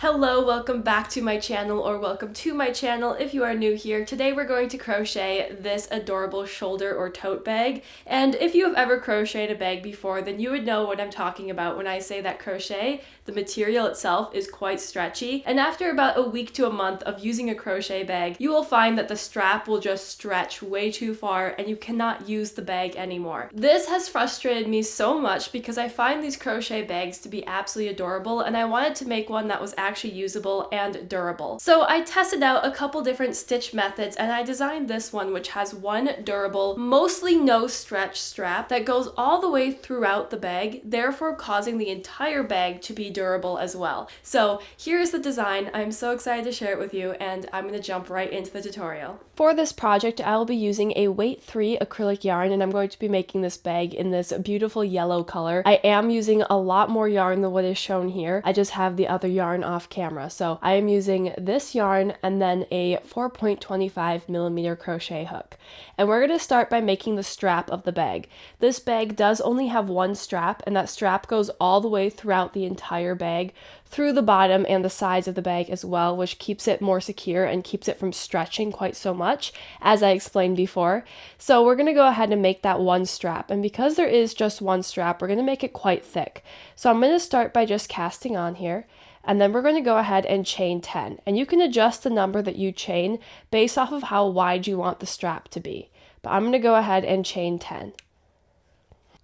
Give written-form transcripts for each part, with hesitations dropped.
Hello, welcome back to my channel, or welcome to my channel if you are new here. Today we're going to crochet this adorable shoulder or tote bag, and if you have ever crocheted a bag before, then you would know what I'm talking about when I say that crochet, the material itself is quite stretchy, and after about a week to a month of using a crochet bag, you will find that the strap will just stretch way too far and you cannot use the bag anymore. This has frustrated me so much because I find these crochet bags to be absolutely adorable, and I wanted to make one that was actually usable and durable. So I tested out a couple different stitch methods and I designed this one, which has one durable, mostly no stretch strap that goes all the way throughout the bag, therefore causing the entire bag to be durable as well. So here's the design. I'm so excited to share it with you, and I'm going to jump right into the tutorial. For this project, I will be using a weight 3 acrylic yarn, and I'm going to be making this bag in this beautiful yellow color. I am using a lot more yarn than what is shown here. I just have the other yarn off camera. So I am using this yarn and then a 4.25mm crochet hook. And we're going to start by making the strap of the bag. This bag does only have one strap, and that strap goes all the way throughout the entire bag, through the bottom and the sides of the bag as well, which keeps it more secure and keeps it from stretching quite so much, as I explained before. So we're going to go ahead and make that one strap, and because there is just one strap, we're going to make it quite thick. So I'm going to start by just casting on here, and then we're going to go ahead and chain 10, and you can adjust the number that you chain based off of how wide you want the strap to be, but I'm going to go ahead and chain 10.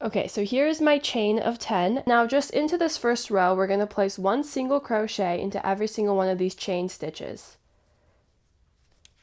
Okay, so here's my chain of 10. Now just into this first row, we're going to place one single crochet into every single one of these chain stitches.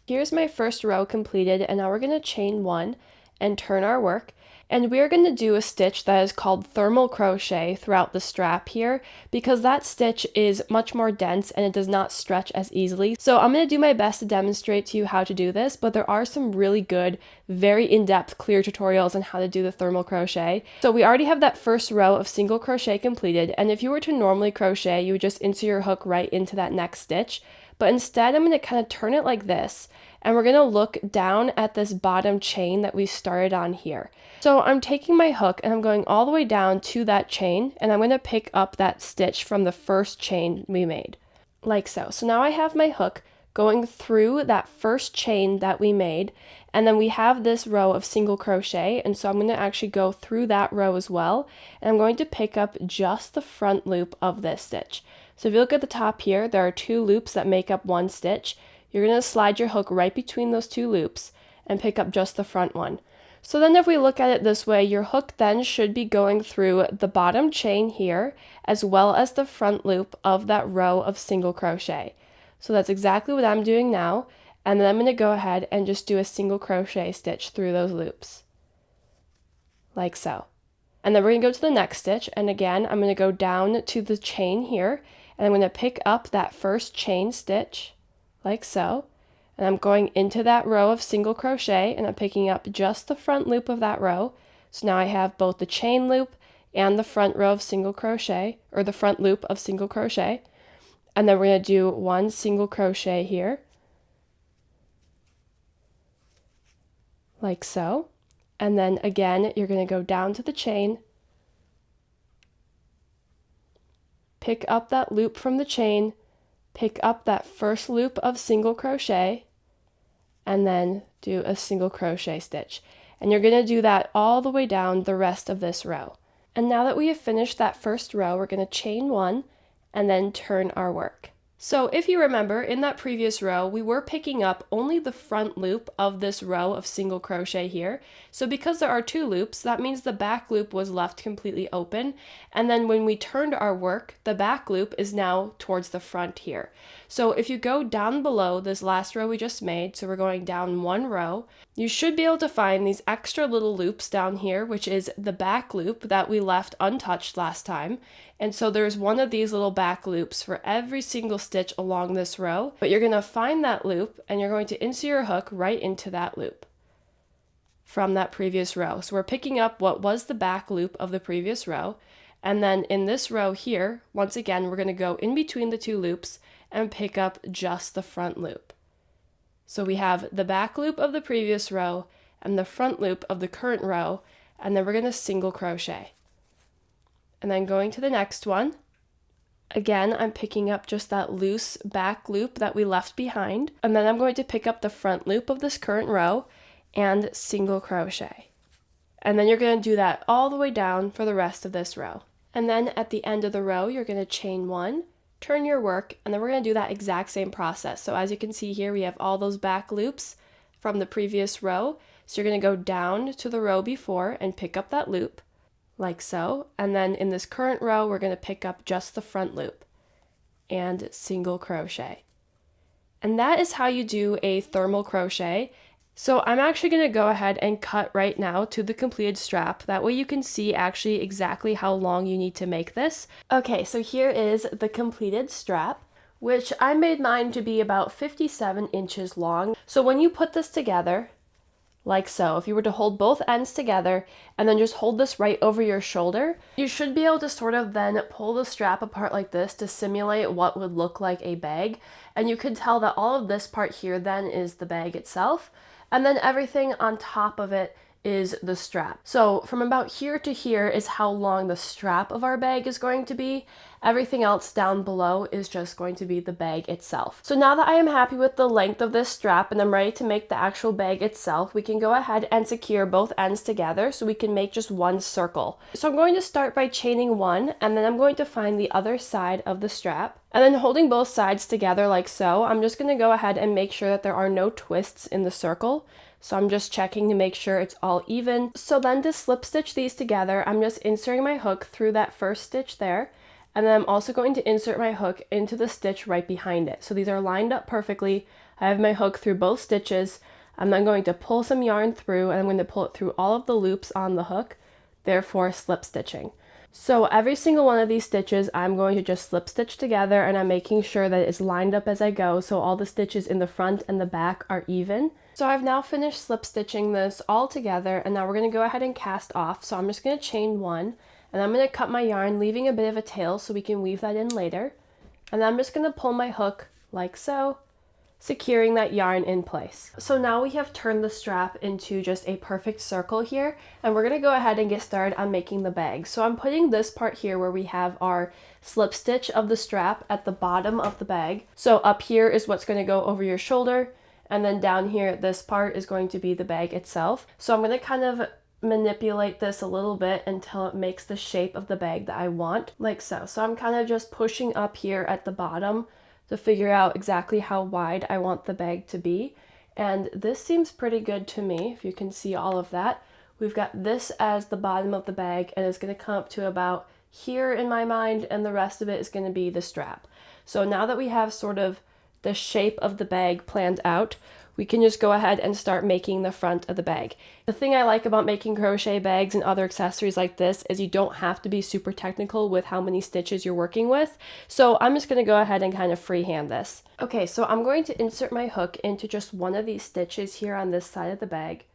Here's my first row completed, and now we're going to chain 1 and turn our work. And we're going to do a stitch that is called thermal crochet throughout the strap here, because that stitch is much more dense and it does not stretch as easily. So I'm going to do my best to demonstrate to you how to do this, but there are some really good, very in-depth, clear tutorials on how to do the thermal crochet. So we already have that first row of single crochet completed, and if you were to normally crochet, you would just insert your hook right into that next stitch. But instead, I'm going to kind of turn it like this, and we're going to look down at this bottom chain that we started on here. So I'm taking my hook and I'm going all the way down to that chain, and I'm going to pick up that stitch from the first chain we made, like so. So now I have my hook going through that first chain that we made, and then we have this row of single crochet, and so I'm going to actually go through that row as well, and I'm going to pick up just the front loop of this stitch. So if you look at the top here, there are two loops that make up one stitch. You're going to slide your hook right between those two loops and pick up just the front one. So then if we look at it this way, your hook then should be going through the bottom chain here, as well as the front loop of that row of single crochet. So that's exactly what I'm doing now, and then I'm going to go ahead and just do a single crochet stitch through those loops, like so. And then we're going to go to the next stitch, and again I'm going to go down to the chain here, and I'm going to pick up that first chain stitch, like so, and I'm going into that row of single crochet, and I'm picking up just the front loop of that row. So now I have both the chain loop and the front row of single crochet, or the front loop of single crochet, and then we're going to do one single crochet here, like so, and then again you're going to go down to the chain, pick up that loop from the chain, pick up that first loop of single crochet, and then do a single crochet stitch. And you're going to do that all the way down the rest of this row. And now that we have finished that first row, we're going to chain 1 and then turn our work. So if you remember, in that previous row, we were picking up only the front loop of this row of single crochet here. So because there are two loops, that means the back loop was left completely open. And then when we turned our work, the back loop is now towards the front here. So if you go down below this last row we just made, so we're going down one row, you should be able to find these extra little loops down here, which is the back loop that we left untouched last time. And so there's one of these little back loops for every single stitch along this row, but you're going to find that loop and you're going to insert your hook right into that loop from that previous row. So we're picking up what was the back loop of the previous row, and then in this row here, once again, we're going to go in between the two loops and pick up just the front loop. So we have the back loop of the previous row and the front loop of the current row, and then we're going to single crochet. And then going to the next one, Again, I'm picking up just that loose back loop that we left behind, and then I'm going to pick up the front loop of this current row and single crochet. And then you're going to do that all the way down for the rest of this row. And then at the end of the row, you're going to chain one, turn your work, and then we're going to do that exact same process. So as you can see here, we have all those back loops from the previous row. So you're going to go down to the row before and pick up that loop, like so. And then in this current row, we're going to pick up just the front loop and single crochet. And that is how you do a thermal crochet. So I'm actually going to go ahead and cut right now to the completed strap. That way you can see actually exactly how long you need to make this. Okay, so here is the completed strap, which I made mine to be about 57 inches long. So when you put this together, like so, if you were to hold both ends together and then just hold this right over your shoulder, you should be able to sort of then pull the strap apart like this to simulate what would look like a bag. And you can tell that all of this part here then is the bag itself. And then everything on top of it is the strap. So from about here to here is how long the strap of our bag is going to be. Everything else down below is just going to be the bag itself. So now that I am happy with the length of this strap and I'm ready to make the actual bag itself, we can go ahead and secure both ends together so we can make just one circle. So I'm going to start by chaining one, and then I'm going to find the other side of the strap. And then holding both sides together like so, I'm just going to go ahead and make sure that there are no twists in the circle. So I'm just checking to make sure it's all even. So then to slip stitch these together, I'm just inserting my hook through that first stitch there. And then I'm also going to insert my hook into the stitch right behind it. So these are lined up perfectly. I have my hook through both stitches. I'm then going to pull some yarn through, and I'm going to pull it through all of the loops on the hook, therefore slip stitching. So every single one of these stitches I'm going to just slip stitch together, and I'm making sure that it's lined up as I go so all the stitches in the front and the back are even. So I've now finished slip stitching this all together, and now we're going to go ahead and cast off. So I'm just going to chain one, and I'm going to cut my yarn, leaving a bit of a tail so we can weave that in later. And then I'm just going to pull my hook like so, securing that yarn in place. So now we have turned the strap into just a perfect circle here, and we're going to go ahead and get started on making the bag. So I'm putting this part here where we have our slip stitch of the strap at the bottom of the bag. So up here is what's going to go over your shoulder, and then down here this part is going to be the bag itself. So I'm going to kind of manipulate this a little bit until it makes the shape of the bag that I want, like so. So I'm kind of just pushing up here at the bottom to figure out exactly how wide I want the bag to be. And this seems pretty good to me, if you can see all of that. We've got this as the bottom of the bag, and it's going to come up to about here in my mind, and the rest of it is going to be the strap. So now that we have sort of the shape of the bag planned out, we can just go ahead and start making the front of the bag. The thing I like about making crochet bags and other accessories like this is you don't have to be super technical with how many stitches you're working with. So I'm just going to go ahead and kind of freehand this. Okay, so I'm going to insert my hook into just one of these stitches here on this side of the bag.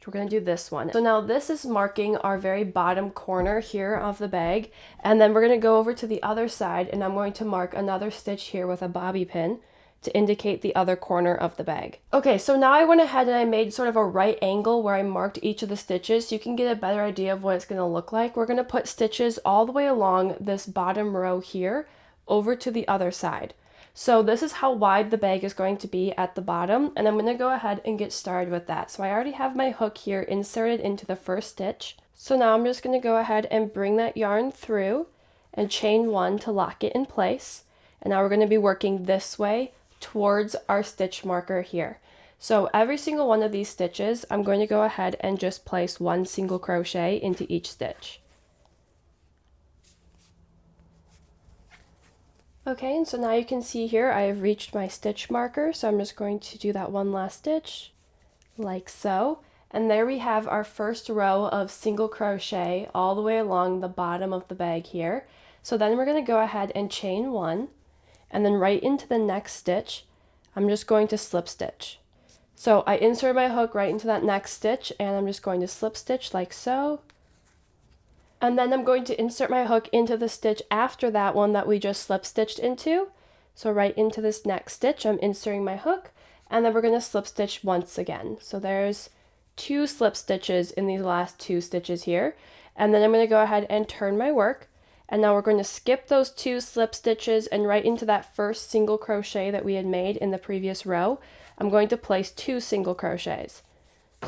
We're going to do this one. So now this is marking our very bottom corner here of the bag, and then we're going to go over to the other side, and I'm going to mark another stitch here with a bobby pin to indicate the other corner of the bag. Okay, so now I went ahead and I made sort of a right angle where I marked each of the stitches so you can get a better idea of what it's going to look like. We're going to put stitches all the way along this bottom row here over to the other side. So this is how wide the bag is going to be at the bottom, and I'm going to go ahead and get started with that. So I already have my hook here inserted into the first stitch. So now I'm just going to go ahead and bring that yarn through and chain one to lock it in place. And now we're going to be working this way towards our stitch marker here. So every single one of these stitches, I'm going to go ahead and just place one single crochet into each stitch. Okay, and so now you can see here I have reached my stitch marker, so I'm just going to do that one last stitch, like so. And there we have our first row of single crochet all the way along the bottom of the bag here. So then we're going to go ahead and chain one, and then right into the next stitch, I'm just going to slip stitch. So I insert my hook right into that next stitch, and I'm just going to slip stitch like so. And then I'm going to insert my hook into the stitch after that one that we just slip stitched into. So right into this next stitch, I'm inserting my hook, and then we're going to slip stitch once again. So there's 2 slip stitches in these last 2 stitches here. And then I'm going to go ahead and turn my work, And now we're going to skip those 2 slip stitches, and right into that first single crochet that we had made in the previous row, I'm going to place 2 single crochets.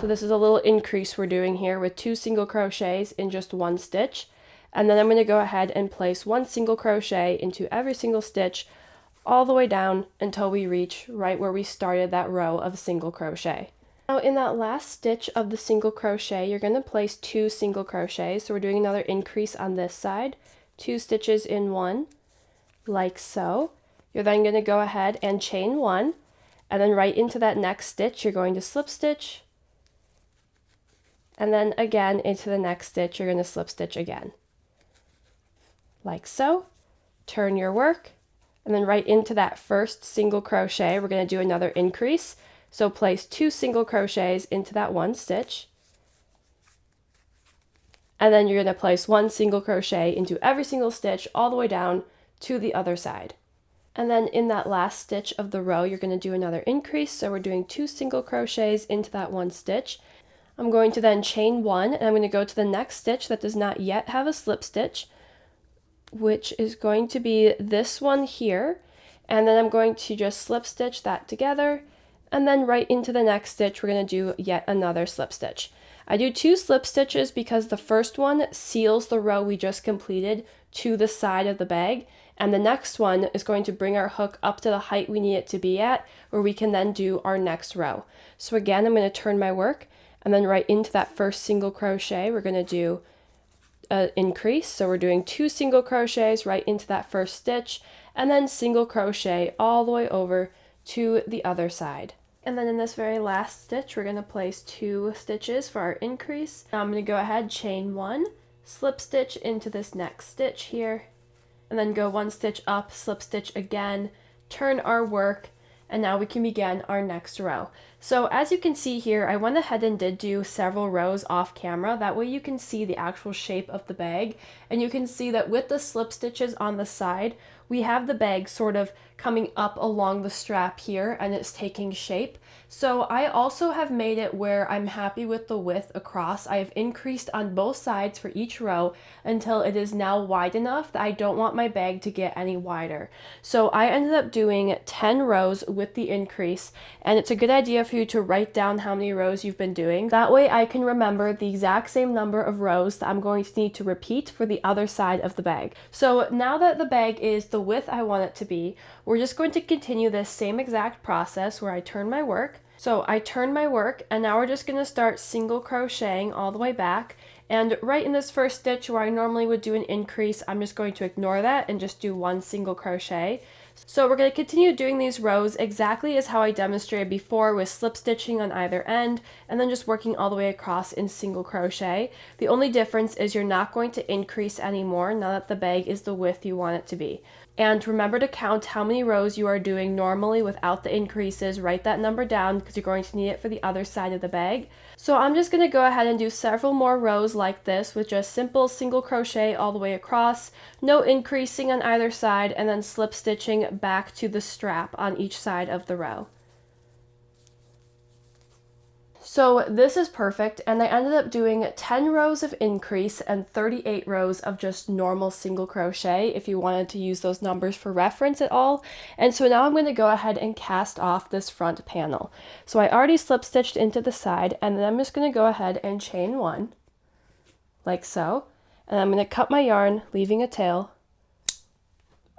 So this is a little increase we're doing here with 2 single crochets in just 1 stitch. And then I'm going to go ahead and place 1 single crochet into every single stitch all the way down until we reach right where we started that row of single crochet. Now in that last stitch of the single crochet, you're going to place 2 single crochets. So we're doing another increase on this side, 2 stitches in 1, like so. You're then going to go ahead and chain 1, and then right into that next stitch, you're going to slip stitch, and then again into the next stitch, you're going to slip stitch again, like so. Turn your work, and then right into that first single crochet, we're going to do another increase. So place 2 single crochets into that 1 stitch, and then you're going to place 1 single crochet into every single stitch all the way down to the other side. And then in that last stitch of the row, you're going to do another increase. So we're doing 2 single crochets into that 1 stitch. I'm going to then chain 1, and I'm going to go to the next stitch that does not yet have a slip stitch, which is going to be this one here. And then I'm going to just slip stitch that together, and then right into the next stitch, we're going to do yet another slip stitch. I do 2 slip stitches because the first one seals the row we just completed to the side of the bag, and the next one is going to bring our hook up to the height we need it to be at, where we can then do our next row. So again, I'm going to turn my work, and then right into that first single crochet, we're going to do an increase. So we're doing 2 single crochets right into that first stitch, and then single crochet all the way over to the other side. And then in this very last stitch, we're going to place 2 stitches for our increase. Now I'm going to go ahead, chain 1, slip stitch into this next stitch here, and then go 1 stitch up, slip stitch again, turn our work, and now we can begin our next row. So as you can see here, I went ahead and did do several rows off camera. That way you can see the actual shape of the bag, and you can see that with the slip stitches on the side, we have the bag sort of coming up along the strap here, and it's taking shape. So I also have made it where I'm happy with the width across. I have increased on both sides for each row until it is now wide enough that I don't want my bag to get any wider. So I ended up doing 10 rows with the increase, and it's a good idea for you to write down how many rows you've been doing. That way I can remember the exact same number of rows that I'm going to need to repeat for the other side of the bag. So now that the bag is the width I want it to be, we're just going to continue this same exact process where I turn my work. So I turn my work, and now we're just going to start single crocheting all the way back. And right in this first stitch where I normally would do an increase, I'm just going to ignore that and just do 1 single crochet. So we're going to continue doing these rows exactly as how I demonstrated before, with slip stitching on either end and then just working all the way across in single crochet. The only difference is you're not going to increase anymore now that the bag is the width you want it to be. And remember to count how many rows you are doing normally without the increases. Write that number down because you're going to need it for the other side of the bag. So I'm just going to go ahead and do several more rows like this with just simple single crochet all the way across, no increasing on either side, and then slip stitching back to the strap on each side of the row. So this is perfect, and I ended up doing 10 rows of increase and 38 rows of just normal single crochet if you wanted to use those numbers for reference at all. And so now I'm going to go ahead and cast off this front panel. So I already slip stitched into the side, and then I'm just going to go ahead and chain 1 like so, and I'm going to cut my yarn leaving a tail,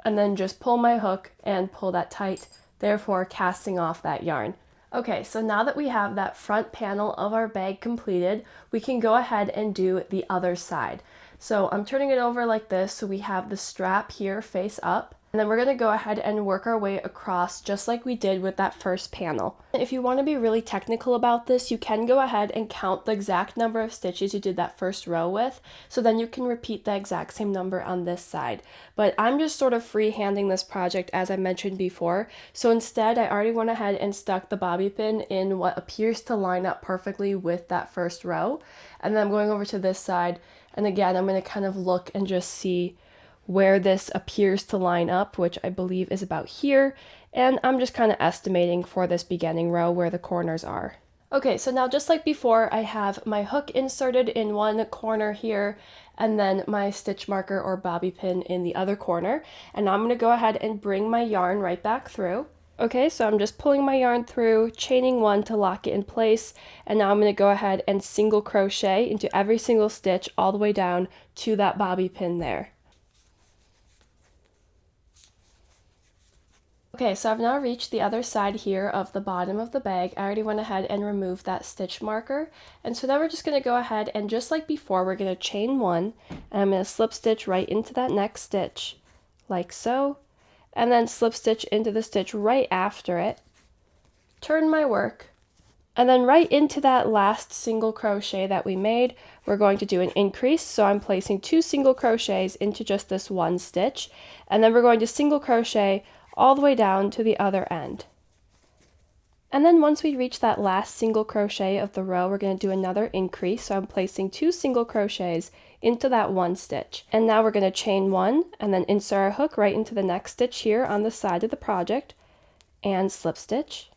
and then just pull my hook and pull that tight, therefore casting off that yarn. Okay, so now that we have that front panel of our bag completed, we can go ahead and do the other side. So I'm turning it over like this, so we have the strap here face up, and then we're going to go ahead and work our way across just like we did with that first panel. If you want to be really technical about this, you can go ahead and count the exact number of stitches you did that first row with, so then you can repeat the exact same number on this side. But I'm just sort of freehanding this project as I mentioned before, so instead I already went ahead and stuck the bobby pin in what appears to line up perfectly with that first row, and then I'm going over to this side, and again I'm going to kind of look and just see where this appears to line up, which I believe is about here, and I'm just kind of estimating for this beginning row where the corners are. Okay, so now just like before, I have my hook inserted in one corner here, and then my stitch marker or bobby pin in the other corner. And now I'm going to go ahead and bring my yarn right back through. Okay, so I'm just pulling my yarn through, chaining one to lock it in place, and now I'm going to go ahead and single crochet into every single stitch all the way down to that bobby pin there. Okay, so I've now reached the other side here of the bottom of the bag. I already went ahead and removed that stitch marker. And so now we're just going to go ahead and just like before, we're going to chain one, and I'm going to slip stitch right into that next stitch, like so, and then slip stitch into the stitch right after it, turn my work, and then right into that last single crochet that we made, we're going to do an increase. So I'm placing 2 single crochets into just this one stitch, and then we're going to single crochet all the way down to the other end. And then once we reach that last single crochet of the row, we're going to do another increase. So I'm placing 2 single crochets into that one stitch. And now we're going to chain one and then insert our hook right into the next stitch here on the side of the project and slip stitch.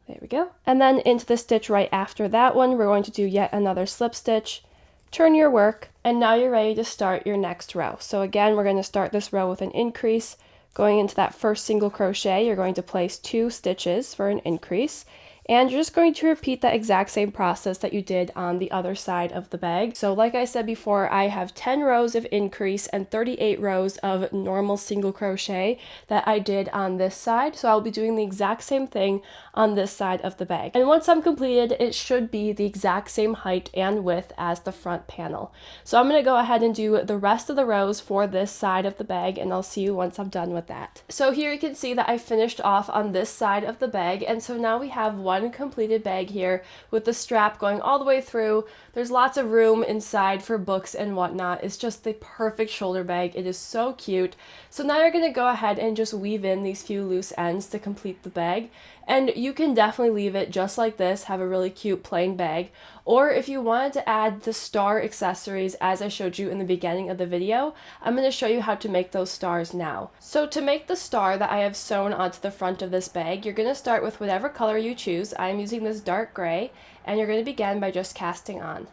There we go. And then into the stitch right after that one, we're going to do yet another slip stitch, turn your work, and now you're ready to start your next row. So again, we're going to start this row with an increase. Going into that first single crochet, you're going to place 2 stitches for an increase, and you're just going to repeat that exact same process that you did on the other side of the bag. So like I said before, I have 10 rows of increase and 38 rows of normal single crochet that I did on this side. So I'll be doing the exact same thing on this side of the bag. And once I'm completed, it should be the exact same height and width as the front panel. So I'm going to go ahead and do the rest of the rows for this side of the bag, and I'll see you once I'm done with that. So here you can see that I finished off on this side of the bag, and so now we have one completed bag here with the strap going all the way through. There's lots of room inside for books and whatnot. It's just the perfect shoulder bag. It is so cute. So now you're going to go ahead and just weave in these few loose ends to complete the bag. And you can definitely leave it just like this, have a really cute plain bag. Or if you wanted to add the star accessories as I showed you in the beginning of the video, I'm going to show you how to make those stars now. So to make the star that I have sewn onto the front of this bag, you're going to start with whatever color you choose. I'm using this dark gray, and you're going to begin by just casting on.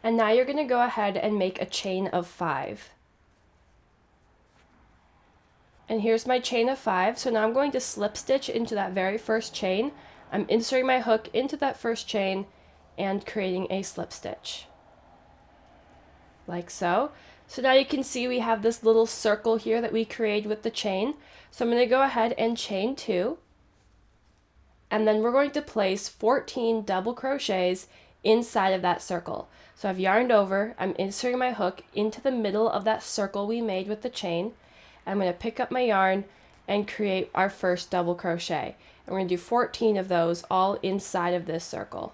And now you're going to go ahead and make a chain of 5. And here's my chain of 5. So now I'm going to slip stitch into that very first chain. I'm inserting my hook into that first chain and creating a slip stitch. Like so. So now you can see we have this little circle here that we created with the chain. So I'm going to go ahead and chain 2. And then we're going to place 14 double crochets inside of that circle. So I've yarned over, I'm inserting my hook into the middle of that circle we made with the chain. I'm going to pick up my yarn and create our first double crochet. And we're going to do 14 of those all inside of this circle.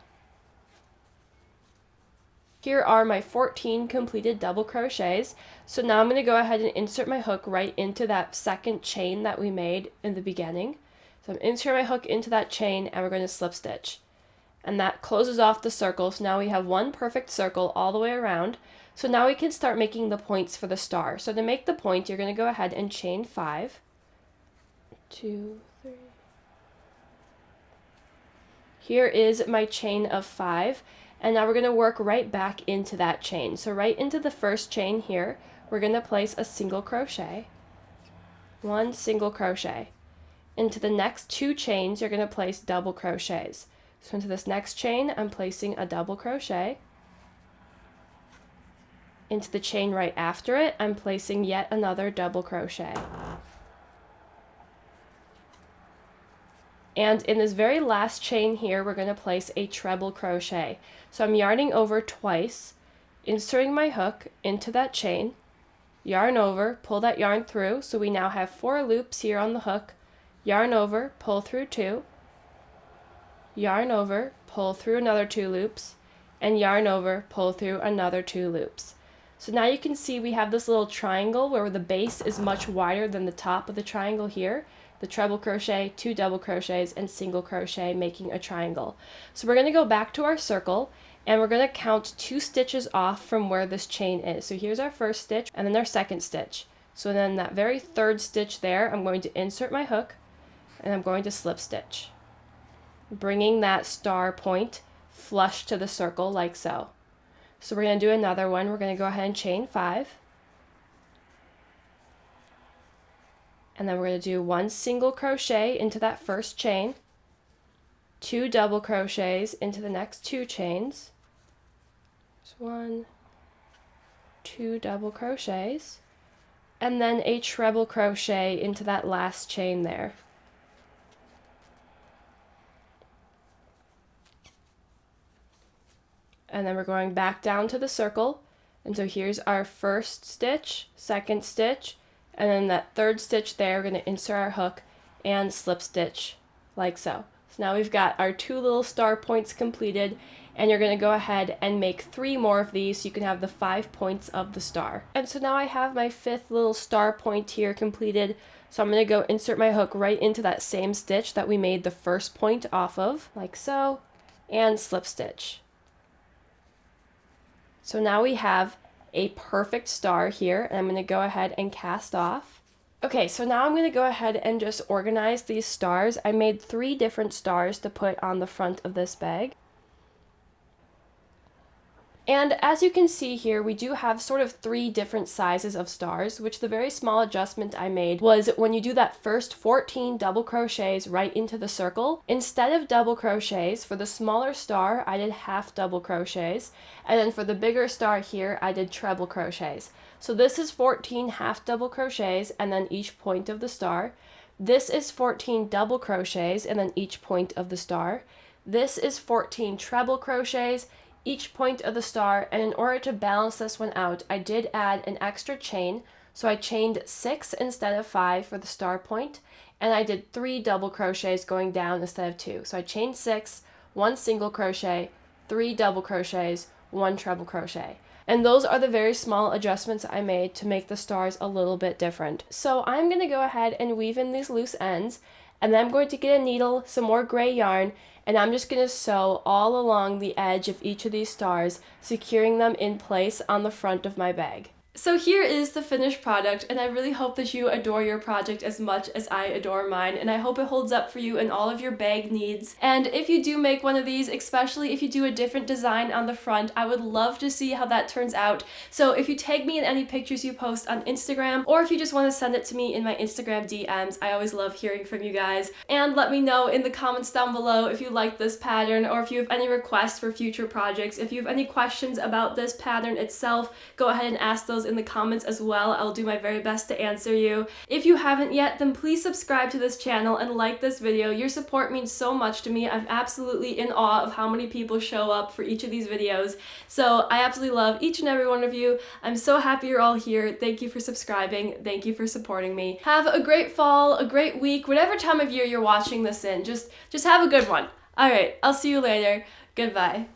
Here are my 14 completed double crochets. So now I'm going to go ahead and insert my hook right into that second chain that we made in the beginning. So I'm inserting my hook into that chain, and we're going to slip stitch. And that closes off the circle. So now we have one perfect circle all the way around. So now we can start making the points for the star. So to make the point, you're going to go ahead and chain 5. 2, 3. Here is my chain of 5. And now we're going to work right back into that chain. So right into the first chain here, we're going to place a single crochet. 1 single crochet. Into the next 2 chains, you're going to place double crochets. So into this next chain, I'm placing a double crochet. Into the chain right after it, I'm placing yet another double crochet. And in this very last chain here, we're going to place a treble crochet. So I'm yarning over twice, inserting my hook into that chain, yarn over, pull that yarn through, so we now have 4 loops here on the hook, yarn over, pull through 2, yarn over, pull through another 2 loops, and yarn over, pull through another 2 loops. So now you can see we have this little triangle where the base is much wider than the top of the triangle here. The treble crochet, 2 double crochets, and single crochet making a triangle. So we're going to go back to our circle, and we're going to count 2 stitches off from where this chain is. So here's our first stitch, and then our second stitch. So then that very third stitch there, I'm going to insert my hook, and I'm going to slip stitch. bringing that star point flush to the circle like so. So we're going to do another one. We're going to go ahead and chain 5. And then we're going to do 1 single crochet into that first chain, 2 double crochets into the next 2 chains. So 1, 2 double crochets, and then a treble crochet into that last chain there. And then we're going back down to the circle. And so here's our first stitch, second stitch, and then that third stitch there, we're going to insert our hook and slip stitch like so. So now we've got our 2 little star points completed, and you're going to go ahead and make 3 more of these so you can have the 5 points of the star. And so now I have my 5th little star point here completed. So I'm going to go insert my hook right into that same stitch that we made the first point off of, like so, and slip stitch. So now we have a perfect star here, and I'm going to go ahead and cast off. Okay, so now I'm going to go ahead and just organize these stars. I made 3 different stars to put on the front of this bag. And as you can see here, we do have sort of 3 different sizes of stars, which the very small adjustment I made was when you do that first 14 double crochets right into the circle, instead of double crochets, for the smaller star, I did half double crochets, and then for the bigger star here, I did treble crochets. So this is 14 half double crochets, and then each point of the star. This is 14 double crochets, and then each point of the star. This is 14 treble crochets, each point of the star, and in order to balance this one out, I did add an extra chain, so I chained 6 instead of 5 for the star point, and I did 3 double crochets going down instead of 2. So I chained 6, 1 single crochet, 3 double crochets, 1 treble crochet. And those are the very small adjustments I made to make the stars a little bit different. So I'm going to go ahead and weave in these loose ends, and then I'm going to get a needle, some more gray yarn, and I'm just going to sew all along the edge of each of these stars, securing them in place on the front of my bag. So here is the finished product, and I really hope that you adore your project as much as I adore mine, and I hope it holds up for you in all of your bag needs. And if you do make one of these, especially if you do a different design on the front, I would love to see how that turns out. So if you tag me in any pictures you post on Instagram, or if you just want to send it to me in my Instagram DMs, I always love hearing from you guys. And let me know in the comments down below if you like this pattern, or if you have any requests for future projects. If you have any questions about this pattern itself, go ahead and ask those in the comments as well. I'll do my very best to answer you. If you haven't yet, then please subscribe to this channel and like this video. Your support means so much to me. I'm absolutely in awe of how many people show up for each of these videos. So I absolutely love each and every one of you. I'm so happy you're all here. Thank you for subscribing. Thank you for supporting me. Have a great fall, a great week, whatever time of year you're watching this in. Just have a good one. All right, I'll see you later. Goodbye.